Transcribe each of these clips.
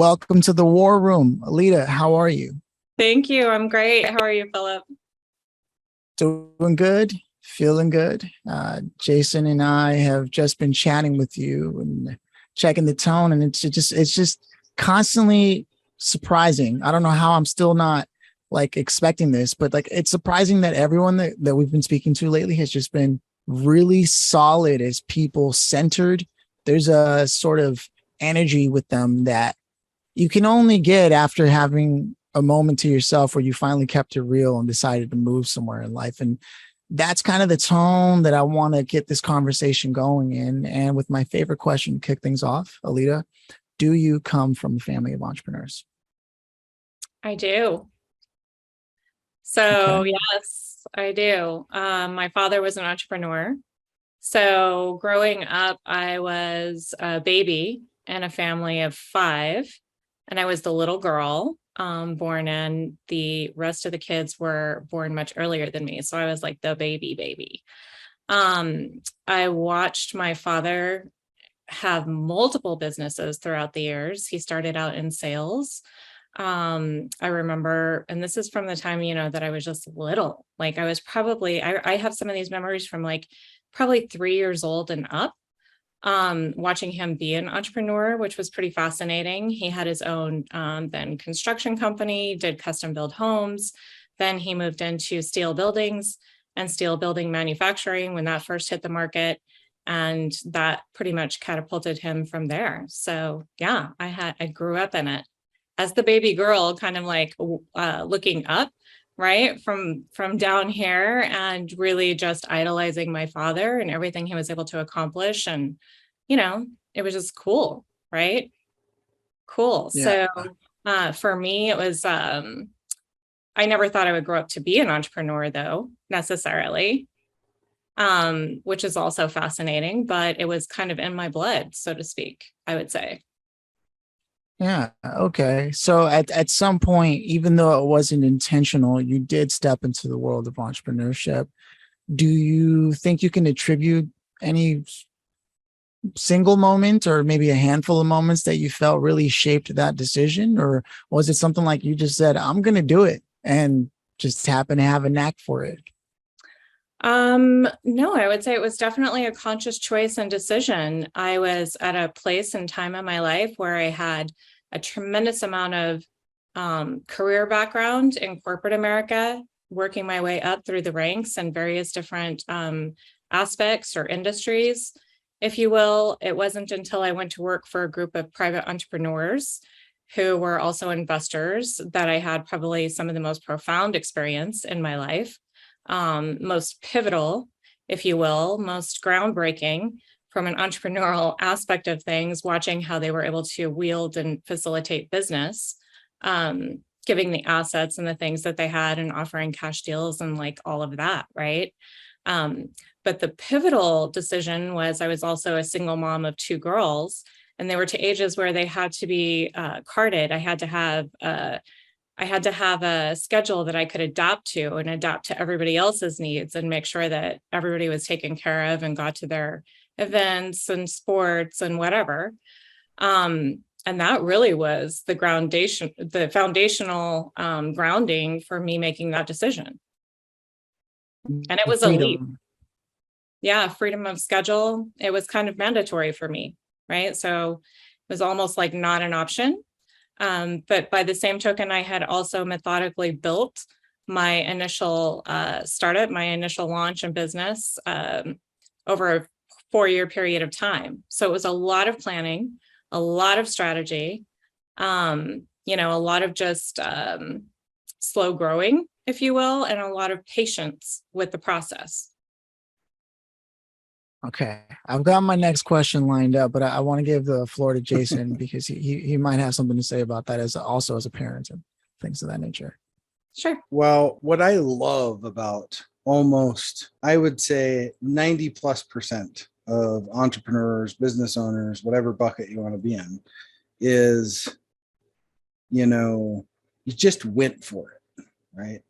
Welcome to the War Room. Aileda, how are you? Thank you. I'm great. How are you, Phillip? Doing good, feeling good. Jason and I have just been chatting with you and checking the tone, and it's just constantly surprising. I don't know how I'm still not like expecting this, but like it's surprising that everyone that we've been speaking to lately has just been really solid as people centered. There's a sort of energy with them that you can only get after having a moment to yourself where you finally kept it real and decided to move somewhere in life. And that's kind of the tone that I want to get this conversation going in. And with my favorite question to kick things off, Aileda, do you come from a family of entrepreneurs? I do. So, Okay. yes, I do. My father was an entrepreneur. So, growing up, I was a baby in a family of five, and I was the little girl born in. The rest of the kids were born much earlier than me. So, I was like the baby. I watched my father have multiple businesses throughout the years. He started out in sales. I remember, and this is from the time, that I was just little. Like I was probably, I have some of these memories from like probably 3 years old and up, watching him be an entrepreneur, which was pretty fascinating. He had his own then construction company, did custom build homes. Then he moved into steel buildings and steel building manufacturing when that first hit the market. And that pretty much catapulted him from there. So yeah, I grew up in it as the baby girl, kind of like looking up, right, from down here, and really just idolizing my father and everything he was able to accomplish. And it was just cool, right? Cool. Yeah. So for me, it was I never thought I would grow up to be an entrepreneur, though, necessarily, which is also fascinating, but it was kind of in my blood, so to speak, I would say. Yeah. Okay. So at some point, even though it wasn't intentional, you did step into the world of entrepreneurship. Do you think you can attribute any single moment or maybe a handful of moments that you felt really shaped that decision? Or was it something like you just said, I'm going to do it and just happen to have a knack for it? No, I would say it was definitely a conscious choice and decision. I was at a place and time in my life where I had a tremendous amount of career background in corporate America, working my way up through the ranks and various different aspects or industries, if you will. It wasn't until I went to work for a group of private entrepreneurs who were also investors that I had probably some of the most profound experience in my life, most pivotal, if you will, most groundbreaking from an entrepreneurial aspect of things, watching how they were able to wield and facilitate business, giving the assets and the things that they had and offering cash deals and like all of that, right? But the pivotal decision was I was also a single mom of two girls, and they were to ages where they had to be carded. I had to have a schedule that I could adapt to and adapt to everybody else's needs and make sure that everybody was taken care of and got to their events and sports and whatever. And that really was the foundational grounding for me making that decision. And it was a leap. Freedom. Yeah, freedom of schedule. It was kind of mandatory for me, right? So it was almost like not an option. But by the same token, I had also methodically built my initial startup, my initial launch and business over a 4-year period of time. So it was a lot of planning, a lot of strategy, a lot of just slow growing, if you will, and a lot of patience with the process. Okay. I've got my next question lined up, but I want to give the floor to Jason because he might have something to say about that as a parent and things of that nature. Sure. Well, what I love about almost, I would say 90+% of entrepreneurs, business owners, whatever bucket you want to be in, is, you just went for it, right?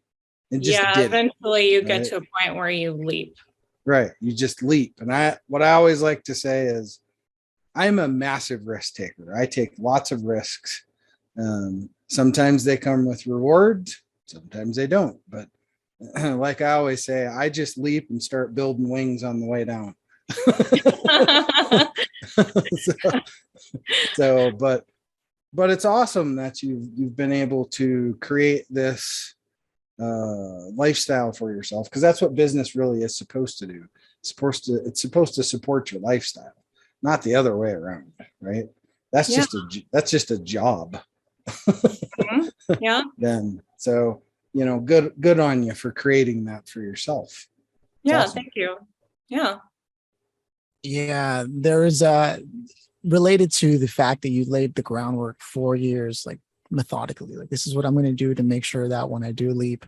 And just did eventually you it, get right? to a point where you leap. Right. You just leap. And what I always like to say is I'm a massive risk taker. I take lots of risks. Sometimes they come with rewards, sometimes they don't. But like I always say, I just leap and start building wings on the way down. But it's awesome that you've been able to create this lifestyle for yourself, because that's what business really is supposed to do. It's supposed to support your lifestyle, not the other way around, right? That's just a job. Mhm. Yeah. Then so good on you for creating that for yourself. It's Yeah. awesome. Thank you. Yeah. Yeah, there is related to the fact that you laid the groundwork 4 years, like methodically, like this is what I'm going to do to make sure that when I do leap,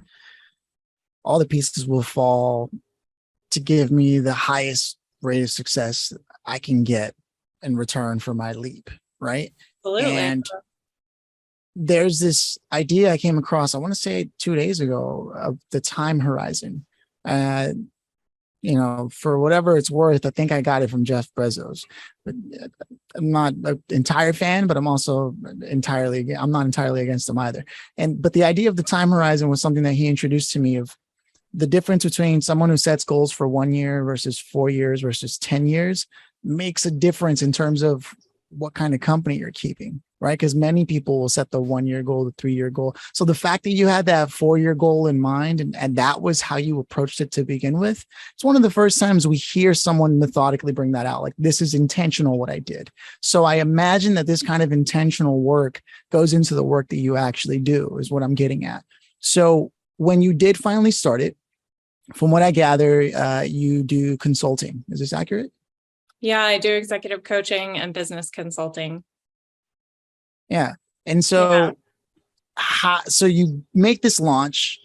all the pieces will fall to give me the highest rate of success I can get in return for my leap, right? Absolutely. And there's this idea I came across, I want to say 2 days ago, of the time horizon. For whatever it's worth, I think I got it from Jeff Bezos. But I'm not an entire fan, but I'm not entirely against him either. But the idea of the time horizon was something that he introduced to me, of the difference between someone who sets goals for 1 year versus 4 years versus 10 years makes a difference in terms of what kind of company you're keeping, right? Because many people will set the 1 year goal, the 3 year goal. So the fact that you had that 4 year goal in mind, and that was how you approached it to begin with, it's one of the first times we hear someone methodically bring that out. Like, this is intentional what I did. So I imagine that this kind of intentional work goes into the work that you actually do, is what I'm getting at. So when you did finally start it, from what I gather, you do consulting. Is this accurate? Yeah, I do executive coaching and business consulting. Yeah. And so, so you make this launch.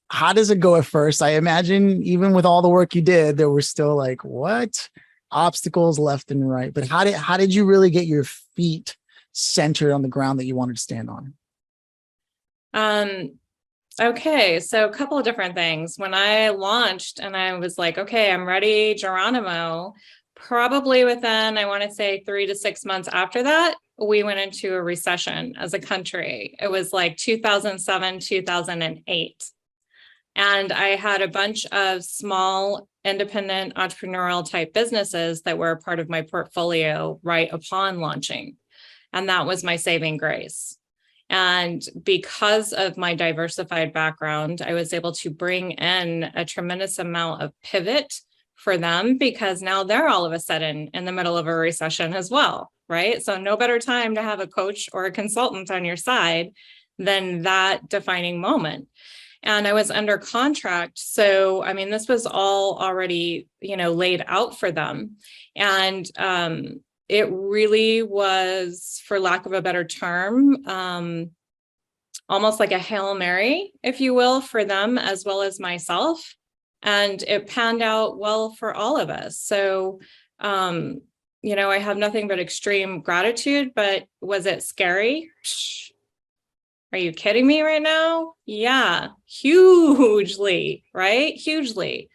How does it go at first? I imagine even with all the work you did, there were still like, what? Obstacles left and right. But how did you really get your feet centered on the ground that you wanted to stand on? Okay, so a couple of different things. When I launched and I was like, okay, I'm ready, Geronimo, probably within, I want to say 3 to 6 months after that, we went into a recession as a country. It was like 2007, 2008. And I had a bunch of small, independent, entrepreneurial type businesses that were a part of my portfolio right upon launching. And that was my saving grace. And because of my diversified background, I was able to bring in a tremendous amount of pivot for them, because now they're all of a sudden in the middle of a recession as well, right? So no better time to have a coach or a consultant on your side than that defining moment. And I was under contract. So, I mean, this was all already, laid out for them. And it really was, for lack of a better term, almost like a Hail Mary, if you will, for them as well as myself. And it panned out well for all of us. So, I have nothing but extreme gratitude. But was it scary? Are you kidding me right now? Yeah, hugely, right? Hugely.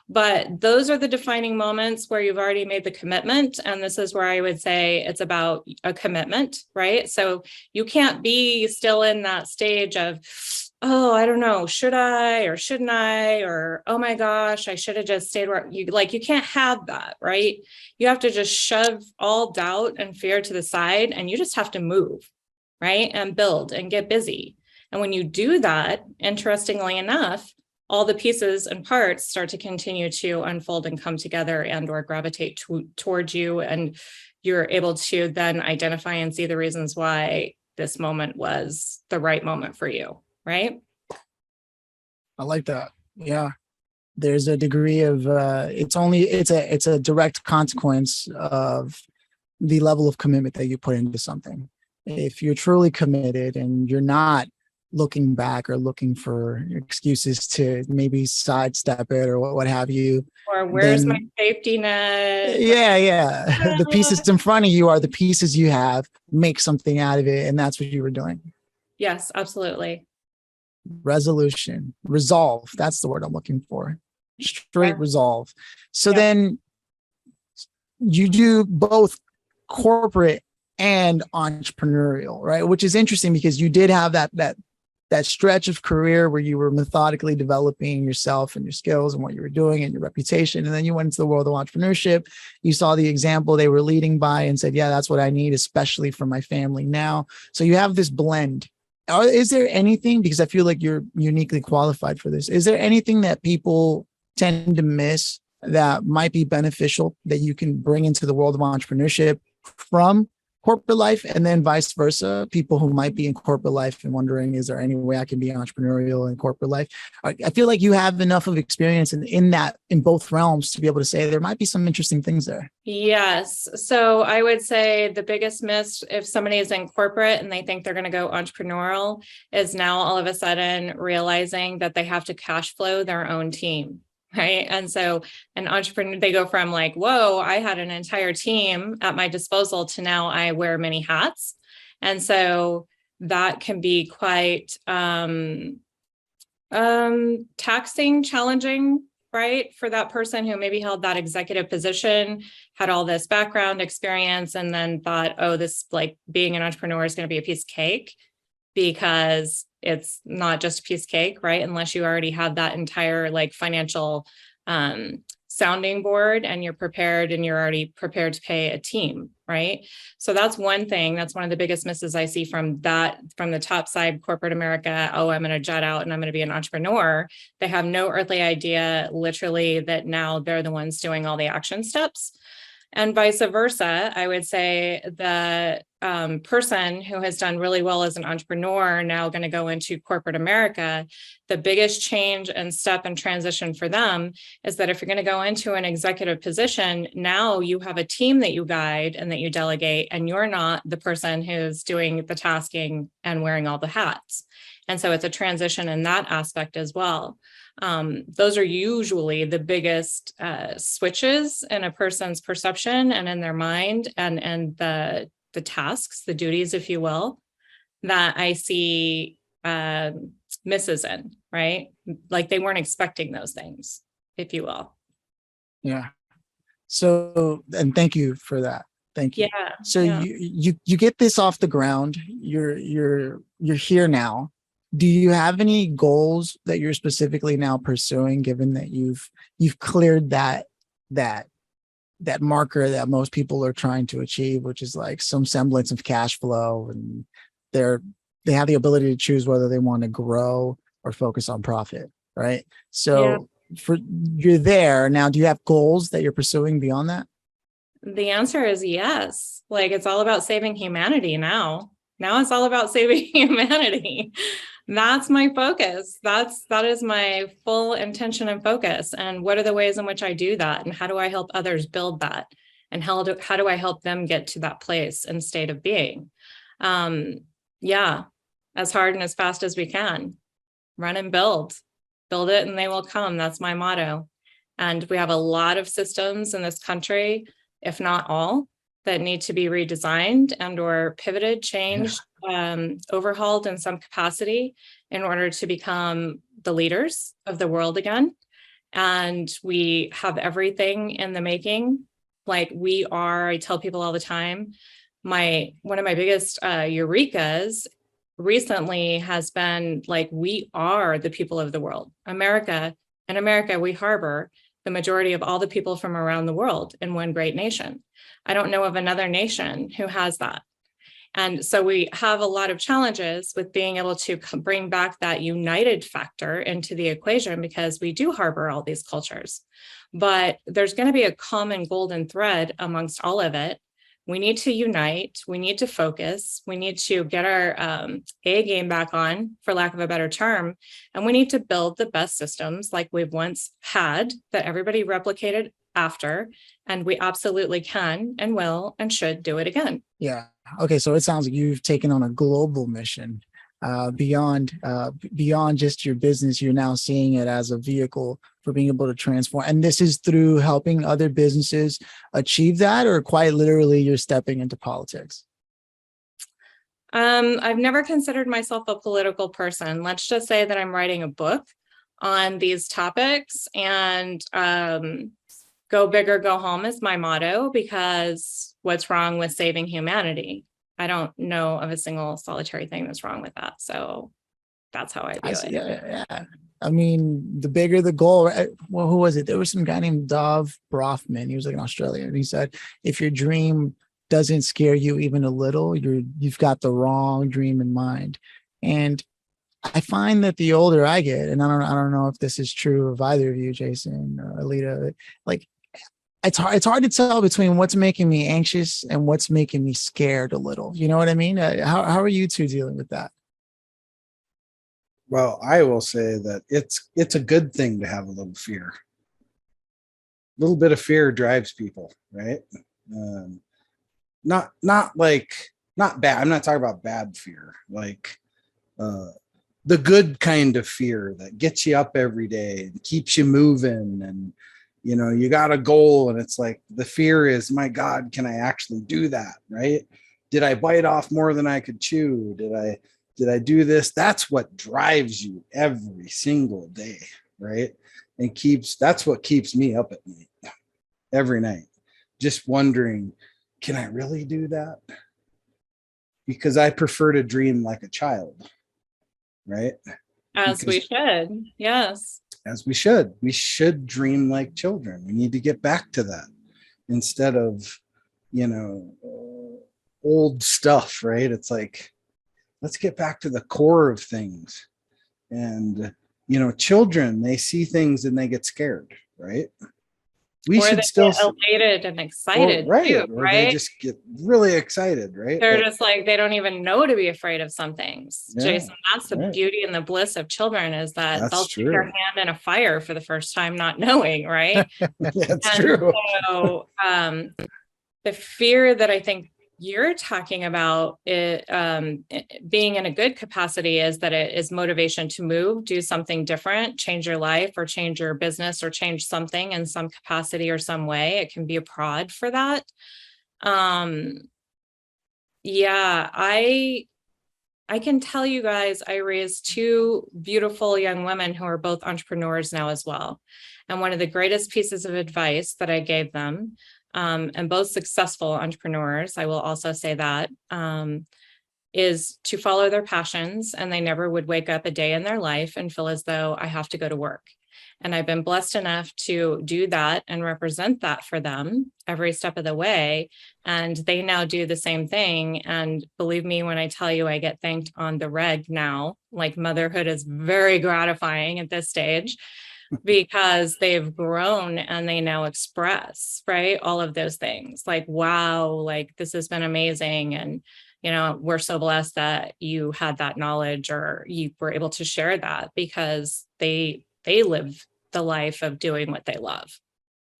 But those are the defining moments where you've already made the commitment. And this is where I would say it's about a commitment, right? So you can't be still in that stage of, oh, I don't know, should I or shouldn't I? Or, oh my gosh, I should have just stayed where you can't have that, right? You have to just shove all doubt and fear to the side, and you just have to move, right? And build and get busy. And when you do that, interestingly enough, all the pieces and parts start to continue to unfold and come together and or gravitate towards you. And you're able to then identify and see the reasons why this moment was the right moment for you, right? I like that. Yeah. There's a degree of, it's a direct consequence of the level of commitment that you put into something. If you're truly committed and you're not looking back or looking for excuses to maybe sidestep it or what have you. Or where's my safety net? Yeah. The pieces in front of you are the pieces you have. Make something out of it. And that's what you were doing. Yes, absolutely. Resolution, resolve. That's the word I'm looking for. Straight resolve. So then you do both corporate and entrepreneurial, right? Which is interesting because you did have that stretch of career where you were methodically developing yourself and your skills and what you were doing and your reputation. And then you went into the world of entrepreneurship. You saw the example they were leading by and said, yeah, that's what I need, especially for my family now. So you have this blend. Is there anything, because I feel like you're uniquely qualified for this, is there anything that people tend to miss that might be beneficial that you can bring into the world of entrepreneurship from corporate life, and then vice versa, people who might be in corporate life and wondering, is there any way I can be entrepreneurial in corporate life? I feel like you have enough of experience in both realms to be able to say there might be some interesting things there. Yes. So I would say the biggest miss, if somebody is in corporate and they think they're going to go entrepreneurial, is now all of a sudden realizing that they have to cash flow their own team. Right. And so an entrepreneur, they go from like, whoa, I had an entire team at my disposal to now I wear many hats. And so that can be quite taxing, challenging, right? For that person who maybe held that executive position, had all this background experience, and then thought, oh, this like being an entrepreneur is going to be a piece of cake, because it's not just a piece of cake, right? Unless you already have that entire like financial sounding board and you're prepared and you're already prepared to pay a team, right? So that's one thing. That's one of the biggest misses I see from the top side, corporate America. Oh, I'm going to jet out and I'm going to be an entrepreneur. They have no earthly idea, literally, that now they're the ones doing all the action steps. And vice versa, I would say the person who has done really well as an entrepreneur now going to go into corporate America, the biggest change and step and transition for them is that if you're going to go into an executive position, now you have a team that you guide and that you delegate, and you're not the person who's doing the tasking and wearing all the hats. And so it's a transition in that aspect as well. Those are usually the biggest switches in a person's perception and in their mind, and the tasks, the duties, if you will, that I see misses in, right? Like they weren't expecting those things, if you will. Yeah. So, and thank you for that. Thank you. Yeah. So yeah. you get this off the ground. You're here now. Do you have any goals that you're specifically now pursuing, given that you've cleared that marker that most people are trying to achieve, which is like some semblance of cash flow, and they have the ability to choose whether they want to grow or focus on profit, right? So you're there now. Do you have goals that you're pursuing beyond that? The answer is yes. Like it's all about saving humanity now. Now it's all about saving humanity. That's my focus. That is my full intention and focus. And what are the ways in which I do that? And how do I help others build that? And how do I help them get to that place and state of being? As hard and as fast as we can. Run and build it and they will come. That's my motto. And we have a lot of systems in this country, if not all, that need to be redesigned and or pivoted, changed, overhauled in some capacity in order to become the leaders of the world again. And we have everything in the making. Like I tell people all the time, one of my biggest eurekas recently has been like, we are the people of the world. America, we harbor the majority of all the people from around the world in one great nation. I don't know of another nation who has that. And so we have a lot of challenges with being able to bring back that united factor into the equation, because we do harbor all these cultures. But there's going to be a common golden thread amongst all of it. We need to unite. We need to focus. We need to get our A game back on, for lack of a better term. And we need to build the best systems like we've once had that everybody replicated after. And we absolutely can and will and should do it again. Yeah. Okay. So it sounds like you've taken on a global mission beyond just your business. You're now seeing it as a vehicle for being able to transform. And this is through helping other businesses achieve that, or quite literally you're stepping into politics? I've never considered myself a political person. Let's just say that I'm writing a book on these topics, and go big or go home is my motto, because what's wrong with saving humanity, I don't know of a single solitary thing that's wrong with that. So that's how I view it. Yeah. I mean, the bigger the goal, right? Well, who was it? There was some guy named Dov Brofman. He was like an Australian. And he said, if your dream doesn't scare you even a little, you've got the wrong dream in mind. And I find that the older I get, and I don't know if this is true of either of you, Jason or Aileda, like it's hard to tell between what's making me anxious and what's making me scared a little. You know what I mean? How are you two dealing with that? Well, I will say that it's a good thing to have a little fear. A little bit of fear drives people, right? Not bad. I'm not talking about bad fear, like the good kind of fear that gets you up every day and keeps you moving, and you got a goal, and it's like the fear is, my God, can I actually do that? Right? Did I bite off more than I could chew? Did I do this? That's what drives you every single day, right? And that's what keeps me up at night, every night, just wondering, can I really do that? Because I prefer to dream like a child, right? As we should. Yes. As we should. We should dream like children. We need to get back to that instead of, old stuff, right? It's like, let's get back to the core of things. And, children, they see things and they get scared, right? We or should they still get elated and excited too, or right? they just get really excited, right? They're just like, they don't even know to be afraid of some things. Yeah, Jason, that's the beauty and the bliss of children, is that they'll stick their hand in a fire for the first time, not knowing, right? That's true. So the fear that I think you're talking about, being in a good capacity, is that it is motivation to move, do something different, change your life or change your business or change something in some capacity or some way. It can be a prod for that. Yeah, I can tell you guys, I raised two beautiful young women who are both entrepreneurs now as well. And one of the greatest pieces of advice that I gave them, and both successful entrepreneurs, I will also say that, is to follow their passions. And they never would wake up a day in their life and feel as though I have to go to work. And I've been blessed enough to do that and represent that for them every step of the way. And they now do the same thing. And believe me when I tell you, I get thanked on the reg now. Like, motherhood is very gratifying at this stage, because they've grown and they now express, right, all of those things. Like, wow, like, this has been amazing. And, we're so blessed that you had that knowledge, or you were able to share that, because they live the life of doing what they love.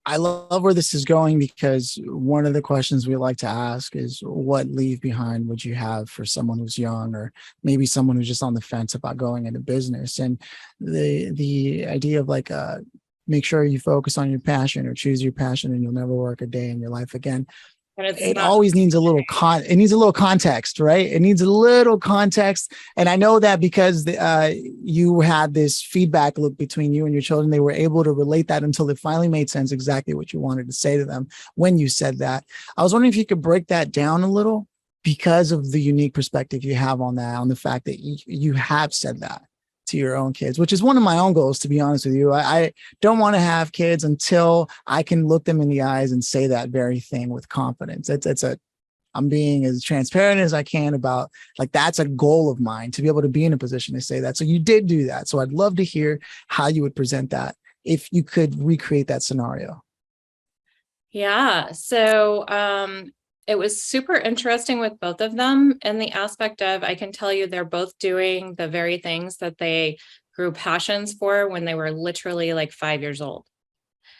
I love where this is going, because one of the questions we like to ask is, what leave behind would you have for someone who's young, or maybe someone who's just on the fence about going into business? And the idea of like, make sure you focus on your passion, or choose your passion, and you'll never work a day in your life again. And it always needs a little context, right? It needs a little context. And I know that because you had this feedback loop between you and your children, they were able to relate that until it finally made sense exactly what you wanted to say to them when you said that. I was wondering if you could break that down a little, because of the unique perspective you have on that, on the fact that you have said that to your own kids, which is one of my own goals, to be honest with you. I don't want to have kids until I can look them in the eyes and say that very thing with confidence. I'm being as transparent as I can about, like, that's a goal of mine, to be able to be in a position to say that. So you did do that. So I'd love to hear how you would present that, if you could recreate that scenario. Yeah. So, it was super interesting with both of them, in the aspect of, I can tell you, they're both doing the very things that they grew passions for when they were literally like 5 years old.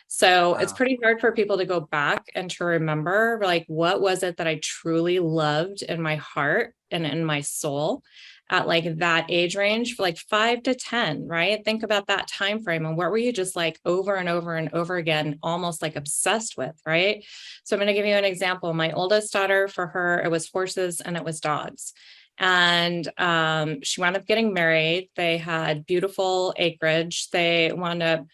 So It's pretty hard for people to go back and to remember, like, what was it that I truly loved in my heart and in my soul at like that age range, for like 5 to 10, right? Think about that time frame, and what were you just like over and over and over again, almost like obsessed with, right? So I'm going to give you an example. My oldest daughter, for her, it was horses and it was dogs. And she wound up getting married. They had beautiful acreage. They wound up,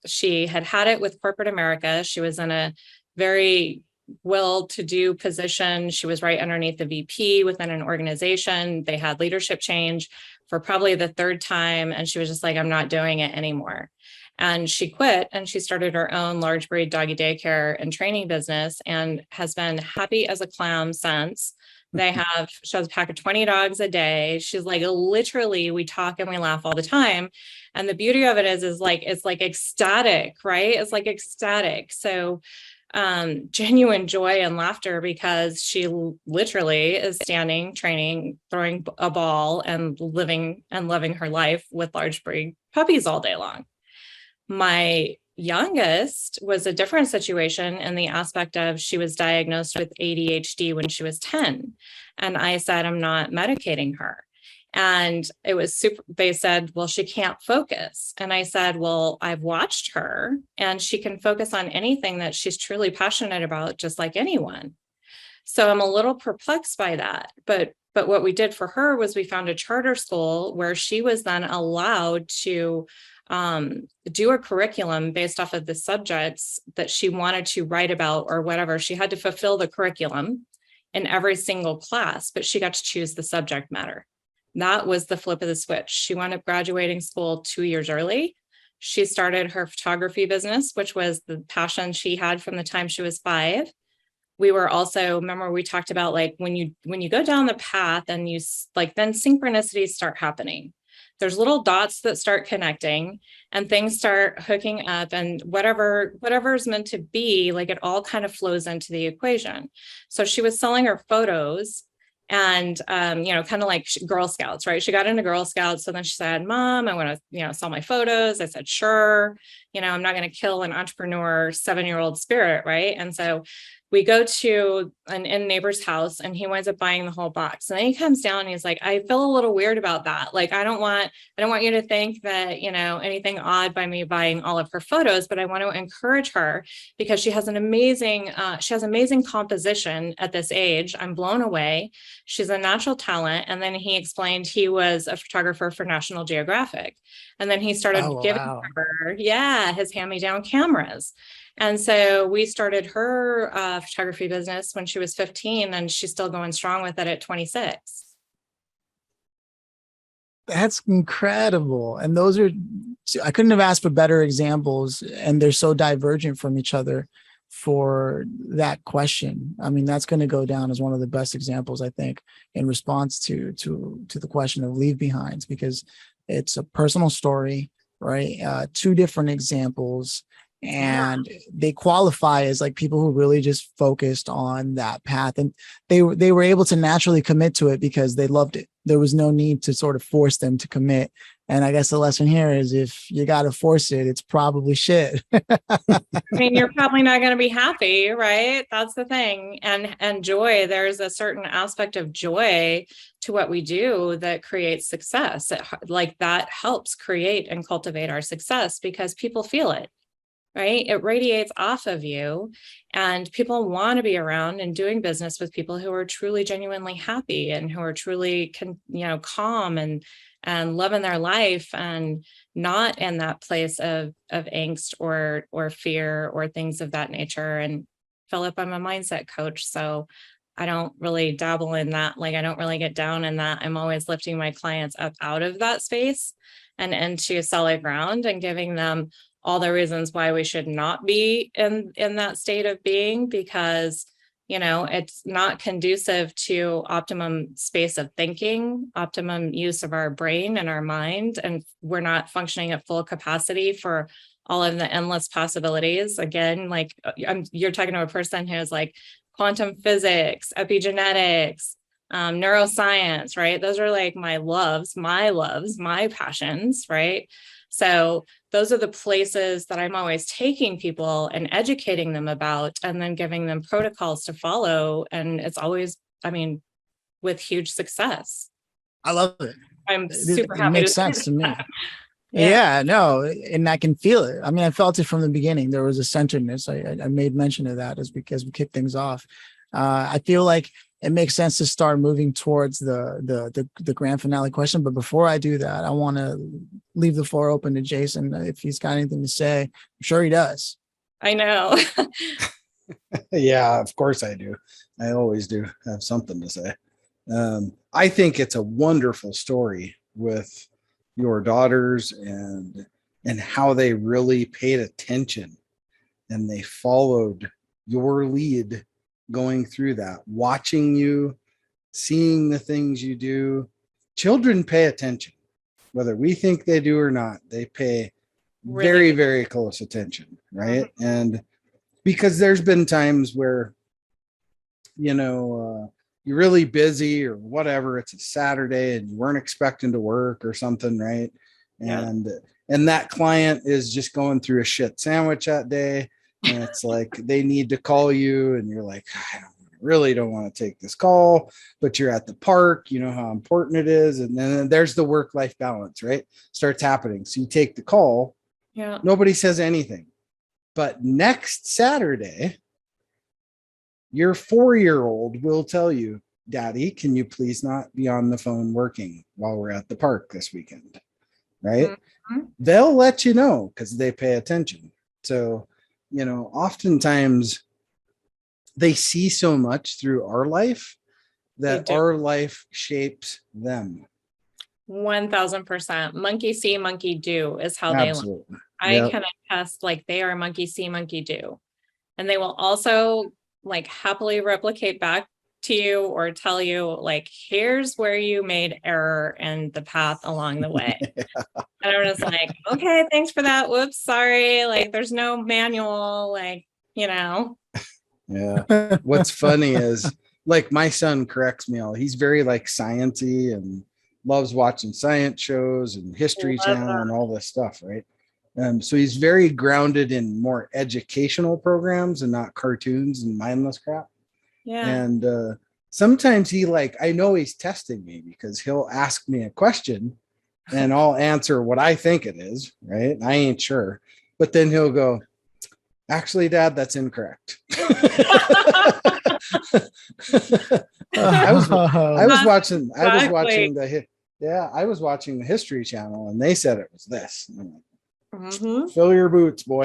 she had it with corporate America. She was in a very well-to-do position. She was right underneath the VP within an organization. They had leadership change for probably the third time. And she was just like, I'm not doing it anymore. And she quit and she started her own large breed doggy daycare and training business and has been happy as a clam since. She has a pack of 20 dogs a day. She's like, literally, we talk and we laugh all the time. And the beauty of it is like, it's like ecstatic, right? It's like ecstatic. So genuine joy and laughter because she literally is standing, training, throwing a ball and living and loving her life with large breed puppies all day long. My youngest was a different situation in the aspect of she was diagnosed with ADHD when she was 10. And I said, I'm not medicating her. And it was they said, well, she can't focus. And I said, well, I've watched her and she can focus on anything that she's truly passionate about, just like anyone. So I'm a little perplexed by that. But what we did for her was we found a charter school where she was then allowed to do a curriculum based off of the subjects that she wanted to write about or whatever. She had to fulfill the curriculum in every single class, but she got to choose the subject matter. That was the flip of the switch. She wound up graduating school 2 years early. She started her photography business, which was the passion she had from the time she was 5. We were also, remember we talked about like when you go down the path and you like, then synchronicities start happening. There's little dots that start connecting and things start hooking up, and whatever is meant to be, like it all kind of flows into the equation. So she was selling her photos and, kind of like Girl Scouts, right? She got into Girl Scouts. So then she said, Mom, I want to, sell my photos. I said, sure. I'm not going to kill an entrepreneur 7-year-old spirit. Right. And so we go to an neighbor's house and he winds up buying the whole box. And then he comes down and he's like, I feel a little weird about that. Like, I don't want you to think that, anything odd by me buying all of her photos, but I want to encourage her because she has amazing composition at this age. I'm blown away. She's a natural talent. And then he explained he was a photographer for National Geographic. And then he started giving her, his hand-me-down cameras. And so we started her photography business when she was 15, and she's still going strong with it at 26. That's incredible. And I couldn't have asked for better examples, and they're so divergent from each other for that question. I mean, that's going to go down as one of the best examples, I think, in response to the question of leave behinds, because it's a personal story, right? 2 different examples. And they qualify as like people who really just focused on that path, and they were able to naturally commit to it because they loved it. There was no need to sort of force them to commit. And I guess the lesson here is if you got to force it, it's probably shit. I mean, you're probably not going to be happy, right? That's the thing. And joy, there's a certain aspect of joy to what we do that creates success. That helps create and cultivate our success because people feel it. Right? It radiates off of you, and people want to be around and doing business with people who are truly genuinely happy and who are truly calm and loving their life and not in that place of angst or fear or things of that nature. And Phillip, I'm a mindset coach, so I don't really dabble in that. Like, I don't really get down in that. I'm always lifting my clients up out of that space and into solid ground and giving them all the reasons why we should not be in that state of being, because, it's not conducive to optimum space of thinking, optimum use of our brain and our mind. And we're not functioning at full capacity for all of the endless possibilities. Again, like you're talking to a person who's like quantum physics, epigenetics, neuroscience, right? Those are like my loves, my passions, right? So those are the places that I'm always taking people and educating them about, and then giving them protocols to follow. And it's always, with huge success. I love it. I'm super happy. It makes sense to me. Yeah, no, and I can feel it. I mean, I felt it from the beginning. There was a centeredness. I made mention of that as we kicked things off. I feel like it makes sense to start moving towards the grand finale question. But before I do that, I want to leave the floor open to Jason if he's got anything to say. I'm sure he does. I know. Yeah, of course I do. I always do have something to say. I think it's a wonderful story with your daughters and how they really paid attention and they followed your lead going through that, watching you, seeing the things you do. Children pay attention, whether we think they do or not. They pay very, Really? very close attention, right? Mhm. And because there's been times where, you're really busy or whatever. It's a Saturday and you weren't expecting to work or something, right? Yeah. And that client is just going through a shit sandwich that day, and it's like they need to call you, and you're like, really don't want to take this call, but you're at the park, you know how important it is, and then there's the work-life balance, right? Starts happening. So you take the call, Yeah. nobody says anything, but next Saturday your 4-year-old will tell you, Daddy, can you please not be on the phone working while we're at the park this weekend? Right? Mhm. They'll let you know because they pay attention. So, oftentimes they see so much through our life They that do. our life shapes them. 1000%. Monkey see, monkey do is how they learn. Absolutely. I Yep. can attest, like, they are monkey see, monkey do. And they will also like happily replicate back to you or tell you, like, here's where you made error in the path along the way. And I'm just like, okay, thanks for that. Whoops, sorry. Like, there's no manual, like, Yeah. What's funny is, like, my son corrects me all. He's very like sciencey and loves watching science shows and History love Channel and all this stuff, right? So he's very grounded in more educational programs and not cartoons and mindless crap. Yeah. And sometimes I know he's testing me because he'll ask me a question and I'll answer what I think it is, right? I ain't sure. But then he'll go, actually, Dad, that's incorrect. I was watching the History Channel and they said it was this. And I'm like, Mhm. fill your boots, boy.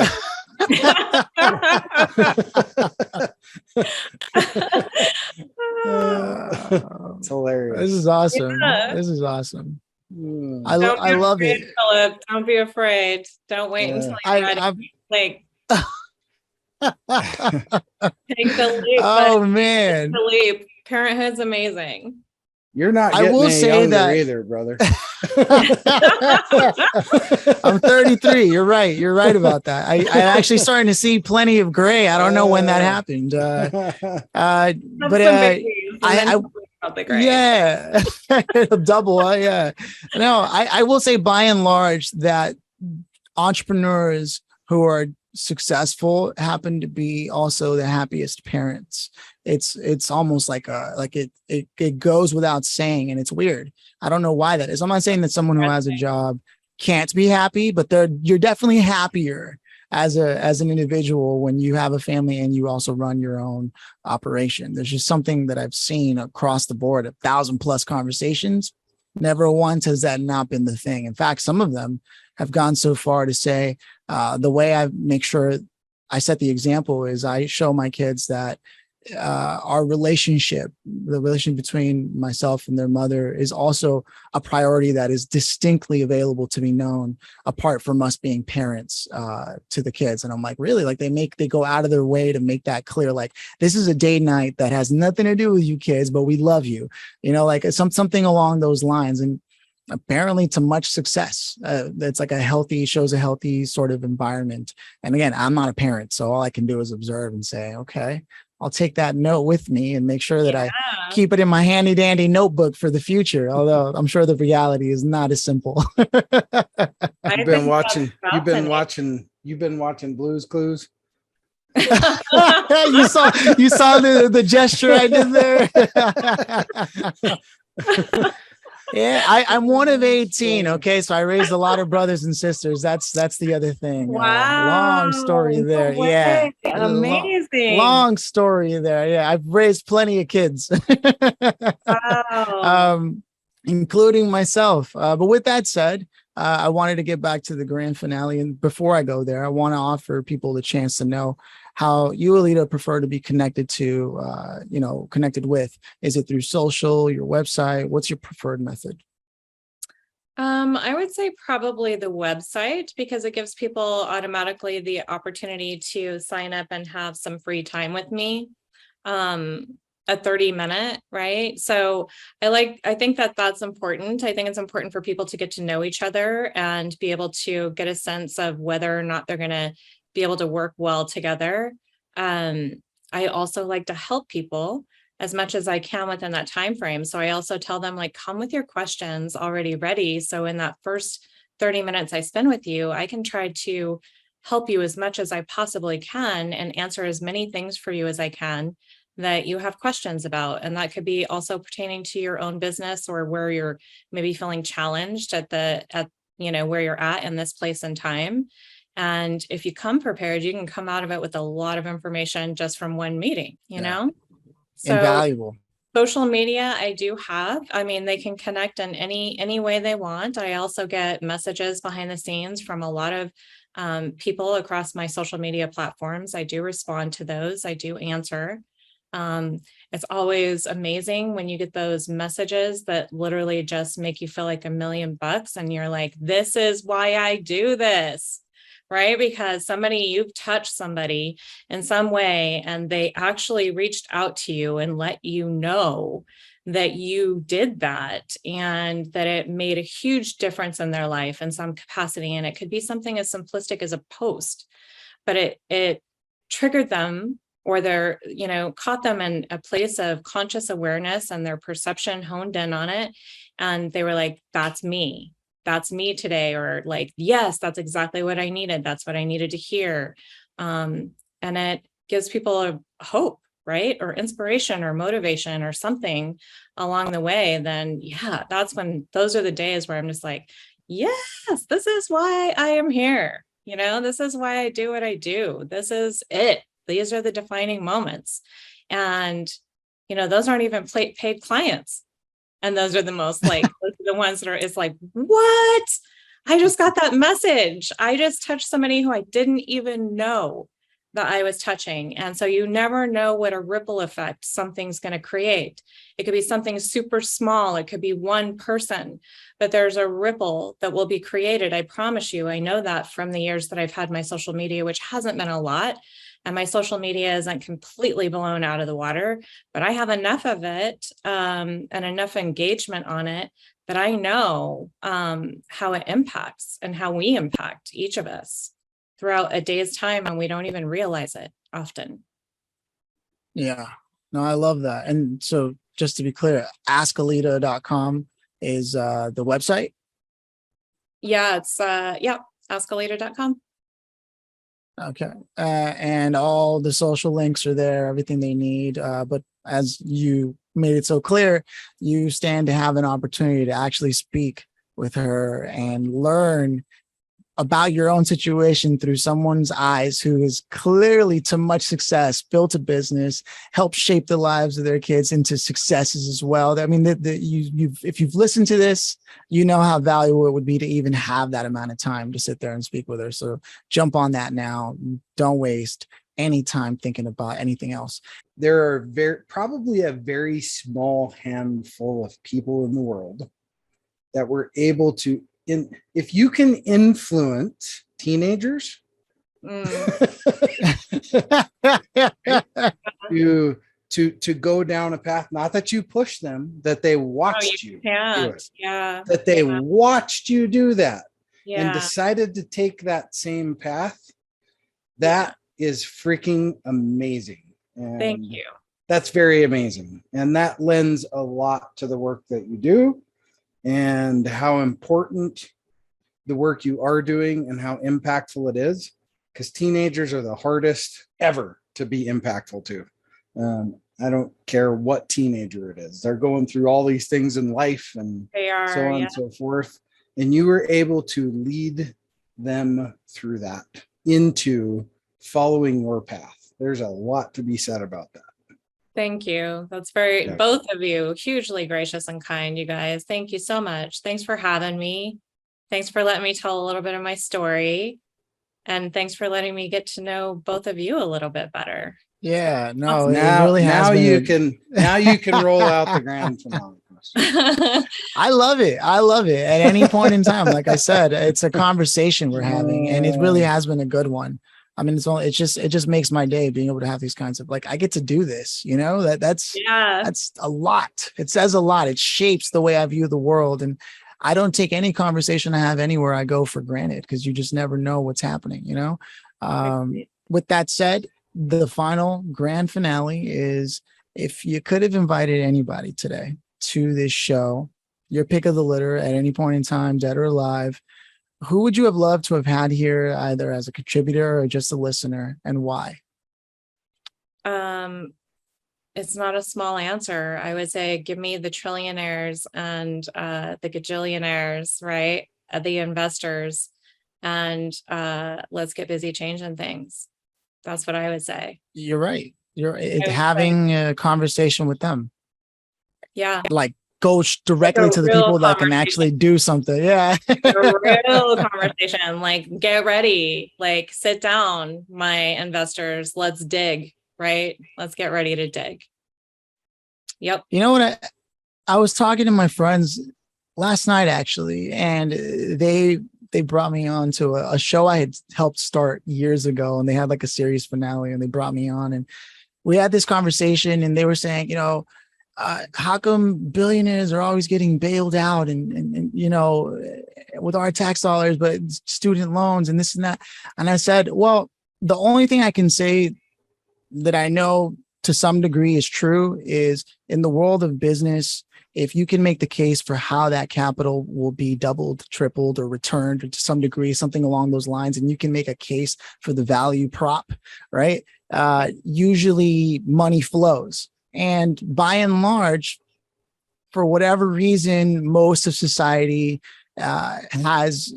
It's hilarious. This is awesome. Yeah. This is awesome. Mm. I Don't be love afraid, it. Phillip. Don't be afraid. Don't wait until you're ready. Like, take the leap. Oh man, the leap. Parenthood's amazing. You're not I getting will any say younger that either, brother. I'm 33. You're right. You're right about that. I'm actually starting to see plenty of gray. I don't know when that happened. Yeah, double. Yeah. No, I will say by and large that entrepreneurs who are successful happen to be also the happiest parents. It's almost like it goes without saying, and it's weird. I don't know why that is. I'm not saying that someone who has a job can't be happy, but you're definitely happier as an individual when you have a family and you also run your own operation. There's just something that I've seen across the board, 1,000+ conversations. Never once has that not been the thing. In fact, some of them have gone so far to say, the way I make sure I set the example is I show my kids that our relationship, the relationship between myself and their mother, is also a priority that is distinctly available to be known apart from us being parents to the kids. And I'm like, really? Like they go out of their way to make that clear. Like, this is a date night that has nothing to do with you kids, but we love you, like something along those lines. And apparently to much success. It's like shows a healthy sort of environment. And again, I'm not a parent, so all I can do is observe and say, okay, I'll take that note with me and make sure that I keep it in my handy dandy notebook for the future. Although I'm sure the reality is not as simple. You've been watching Blue's Clues. You saw the gesture I did there. Yeah, I'm one of 18. Okay, so I raised a lot of brothers and sisters. That's the other thing. Wow, long story there. Yeah, amazing. Long story there. Yeah, I've raised plenty of kids. Wow. including myself. But with that said, I wanted to get back to the grand finale. And before I go there, I want to offer people the chance to know how you, Aileda, prefer to be connected to, connected with. Is it through social, your website? What's your preferred method? I would say probably the website, because it gives people automatically the opportunity to sign up and have some free time with me. A 30-minute, right? So I think that that's important. I think it's important for people to get to know each other and be able to get a sense of whether or not they're going to be able to work well together. I also like to help people as much as I can within that time frame. So I also tell them, like, come with your questions already ready. So in that first 30 minutes I spend with you, I can try to help you as much as I possibly can and answer as many things for you as I can that you have questions about. And that could be also pertaining to your own business, or where you're maybe feeling challenged at where you're at in this place and time. And if you come prepared, you can come out of it with a lot of information just from one meeting, So Invaluable. social media, I do have. I mean, they can connect in any way they want. I also get messages behind the scenes from a lot of people across my social media platforms. I do respond to those. I do answer. It's always amazing when you get those messages that literally just make you feel like $1,000,000, and you're like, this is why I do this, right? Because you've touched somebody in some way, and they actually reached out to you and let you know that you did that, and that it made a huge difference in their life in some capacity. And it could be something as simplistic as a post, but it triggered them, or they're, caught them in a place of conscious awareness, and their perception honed in on it. And they were like, that's me today. Or like, yes, that's exactly what I needed. That's what I needed to hear. And it gives people a hope, right? Or inspiration or motivation or something along the way. Then yeah, those are the days where I'm just like, yes, this is why I am here. This is why I do what I do. This is it. These are the defining moments. And, those aren't even paid clients. And those are the most those are the ones that it's like, what? I just got that message. I just touched somebody who I didn't even know that I was touching. And so you never know what a ripple effect something's going to create. It could be something super small. It could be one person, but there's a ripple that will be created. I promise you. I know that from the years that I've had my social media, which hasn't been a lot. And my social media isn't completely blown out of the water, but I have enough of it and enough engagement on it that I know how it impacts and how we impact each of us throughout a day's time, and we don't even realize it often. Yeah, no, I love that. And so just to be clear, askaileda.com is the website. Yeah, it's askaileda.com. Okay. And all the social links are there, everything they need. But as you made it so clear, you stand to have an opportunity to actually speak with her and learn about your own situation through someone's eyes who is clearly, to much success, built a business, helped shape the lives of their kids into successes as well. I mean, if you've listened to this, you know how valuable it would be to even have that amount of time to sit there and speak with her. So jump on that now. Don't waste any time thinking about anything else. There are probably a very small handful of people in the world that were able to, if you can influence teenagers to go down a path, not that you push them, that they watched you do it. Yeah. That they watched you do that and Yeah. decided to take that same path. That is freaking amazing. And thank you. That's very amazing. And that lends a lot to the work that you do, and how important the work you are doing and how impactful it is, because teenagers are the hardest ever to be impactful to. I don't care what teenager it is. They're going through all these things in life and so on and so forth. And you were able to lead them through that into following your path. There's a lot to be said about that. Thank you. That's very, Yeah. both of you, hugely gracious and kind, you guys. Thank you so much. Thanks for having me. Thanks for letting me tell a little bit of my story. And thanks for letting me get to know both of you a little bit better. Yeah, no, Awesome. it really has been. Now you can roll out the grand finale. I love it. I love it. At any point in time, like I said, it's a conversation we're having, and it really has been a good one. I mean, it just makes my day being able to have these kinds of, like, I get to do this, that's Yeah. a lot. It says a lot. It shapes the way I view the world. And I don't take any conversation I have anywhere I go for granted, because you just never know what's happening, With that said, the final grand finale is, if you could have invited anybody today to this show, your pick of the litter at any point in time, dead or alive, who would you have loved to have had here, either as a contributor or just a listener, and why? It's not a small answer. I would say, give me the trillionaires and the gajillionaires, right? The investors, and let's get busy changing things. That's what I would say. You're right. Having a conversation with them. Yeah. Like, go directly to the people that can actually do something. Yeah. A real conversation. Like, get ready, like, sit down, my investors. Let's dig, right? Let's get ready to dig. Yep. You know what? I was talking to my friends last night, actually, and they brought me on to a show I had helped start years ago, and they had like a series finale, and they brought me on, and we had this conversation, and they were saying, how come billionaires are always getting bailed out and with our tax dollars, but student loans and this and that. And I said, well, the only thing I can say that I know to some degree is true is, in the world of business, if you can make the case for how that capital will be doubled, tripled, or returned to some degree, something along those lines, and you can make a case for the value prop, right? Usually money flows. And by and large, for whatever reason, most of society has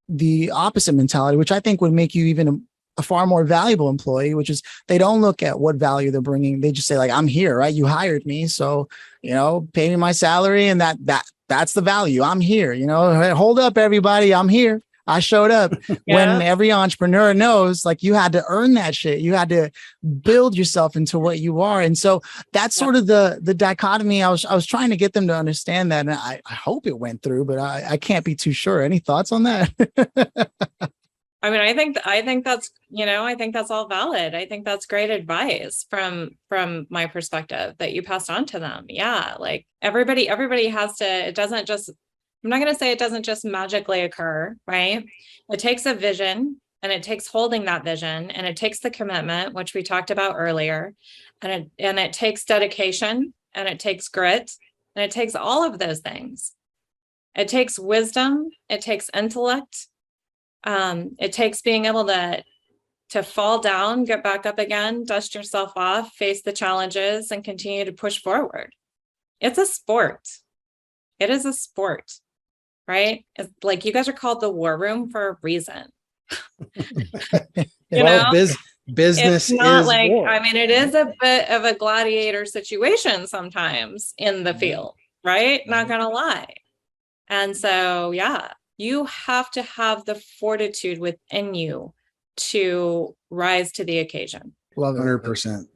the opposite mentality, which I think would make you even a far more valuable employee, which is, they don't look at what value they're bringing. They just say, like, I'm here, right? You hired me, so, pay me my salary, and that's the value. I'm here, hold up, everybody. I'm here. I showed up. Yeah. When every entrepreneur knows, like, you had to earn that shit. You had to build yourself into what you are. And so that's sort of the dichotomy. I was trying to get them to understand that. And I hope it went through, but I can't be too sure. Any thoughts on that? I mean, I think that's, I think that's all valid. I think that's great advice from my perspective that you passed on to them. Yeah. Like, everybody has to, it doesn't just, I'm not going to say it doesn't just magically occur, right? It takes a vision, and it takes holding that vision, and it takes the commitment, which we talked about earlier. And it takes dedication, and it takes grit, and it takes all of those things. It takes wisdom. It takes intellect. It takes being able to fall down, get back up again, dust yourself off, face the challenges, and continue to push forward. It's a sport. It is a sport, right? It's like, you guys are called the war room for a reason. Business it's not is like war. I mean, it is a bit of a gladiator situation sometimes in the field, right? Not gonna lie. And so, yeah, you have to have the fortitude within you to rise to the occasion. Love it. 100%.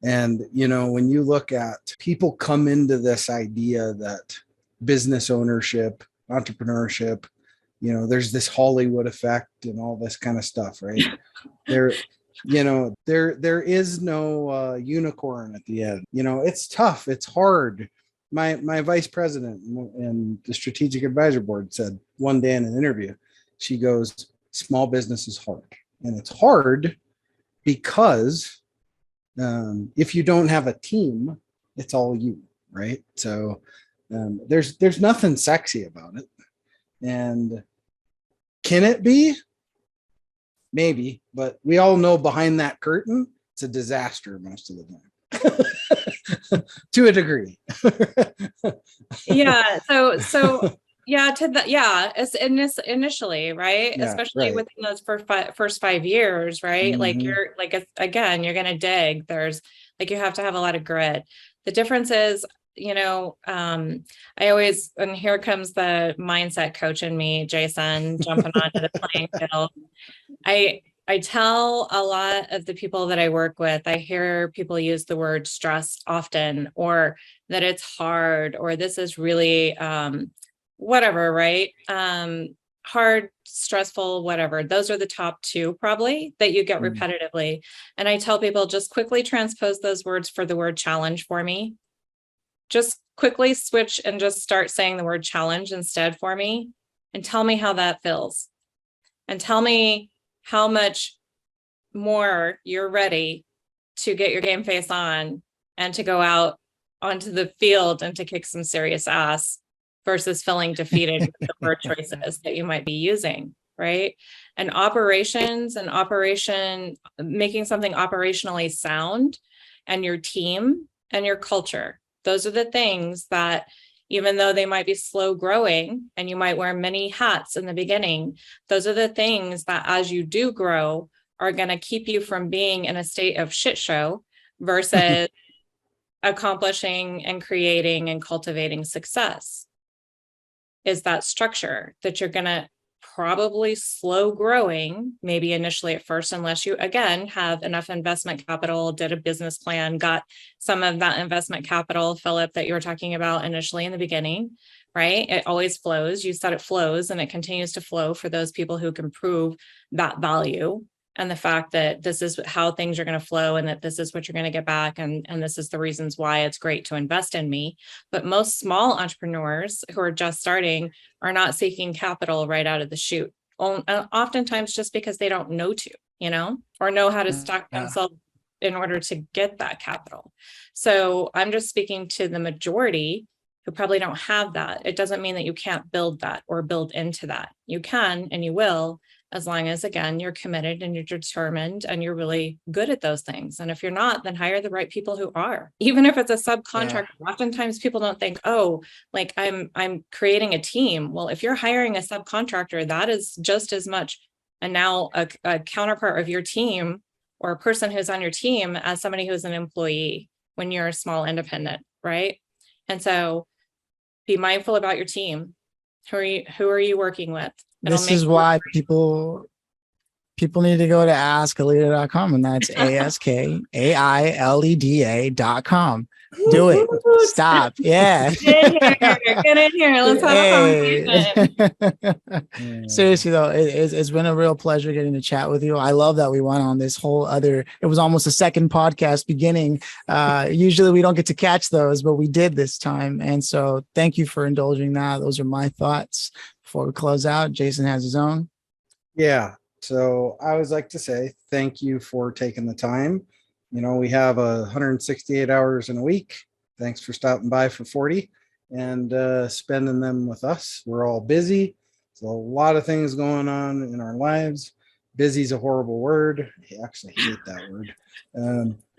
And, when you look at people come into this idea that business ownership, entrepreneurship, there's this Hollywood effect and all this kind of stuff, right? There is no unicorn at the end. It's tough. It's hard. My vice president and the strategic advisor board said one day in an interview, she goes, small business is hard. And it's hard because if you don't have a team, it's all you, right? So there's nothing sexy about it. And can it be? Maybe, but we all know behind that curtain, it's a disaster most of the time. To a degree. Yeah. So yeah, it's initially, right? Yeah, especially right. within those first 5 years, right? Mm-hmm. Like, you're going to dig. There's Like you have to have a lot of grit. The difference is, I always, and here comes the mindset coach in me, Jason, jumping onto the playing field. I tell a lot of the people that I work with, I hear people use the word stress often, or that it's hard, or this is really, whatever, right? Hard, stressful, whatever. Those are the top two probably that you get repetitively. And I tell people, just quickly transpose those words for the word challenge for me. Just quickly switch and just start saying the word challenge instead for me, and tell me how that feels. And tell me how much more you're ready to get your game face on and to go out onto the field and to kick some serious ass versus feeling defeated with the word choices that you might be using, right? And operations and making something operationally sound, and your team and your culture. Those are the things that, even though they might be slow growing and you might wear many hats in the beginning, those are the things that as you do grow are going to keep you from being in a state of shit show versus accomplishing and creating and cultivating success. Is that structure that you're going to probably slow growing, maybe initially at first, unless you, again, have enough investment capital, did a business plan, got some of that investment capital, Phillip, that you were talking about initially in the beginning, right? It always flows. You said it flows, and it continues to flow for those people who can prove that value and the fact that this is how things are going to flow, and that this is what you're going to get back. And this is the reasons why it's great to invest in me. But most small entrepreneurs who are just starting are not seeking capital right out of the chute. Oftentimes just because they don't know to, or know how to stock themselves in order to get that capital. So I'm just speaking to the majority who probably don't have that. It doesn't mean that you can't build that or build into that. You can, and you will, as long as, again, you're committed and you're determined and you're really good at those things. And if you're not, then hire the right people who are. Even if it's a subcontractor, oftentimes people don't think, oh, like I'm creating a team. Well, if you're hiring a subcontractor, that is just as much and now a counterpart of your team, or a person who's on your team, as somebody who's an employee when you're a small independent, right? And so be mindful about your team. Who are you working with? This is why people need to go to askaileda.com, and that's ASKAILEDA.com. Do it. Stop. Yeah. Get in here. Let's have a conversation. Seriously though, it's been a real pleasure getting to chat with you. I love that we went on this whole other, it was almost a second podcast beginning. Usually we don't get to catch those, but we did this time. And so thank you for indulging that. Those are my thoughts. Before we close out, Jason has his own. Yeah. So I always like to say thank you for taking the time. We have 168 hours in a week. Thanks for stopping by for 40 and spending them with us. We're all busy. There's a lot of things going on in our lives. Busy is a horrible word. I actually hate that word.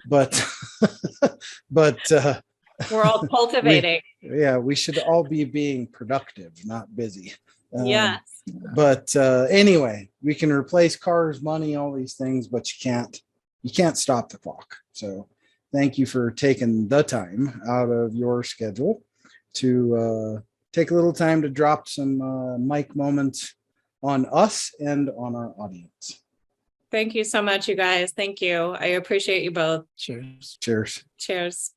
But we're all cultivating. We should all be being productive, not busy. Yes. But anyway, we can replace cars, money, all these things, but you can't stop the clock. So thank you for taking the time out of your schedule to take a little time to drop some mic moments on us and on our audience. Thank you so much, you guys. Thank you. I appreciate you both. Cheers. Cheers. Cheers.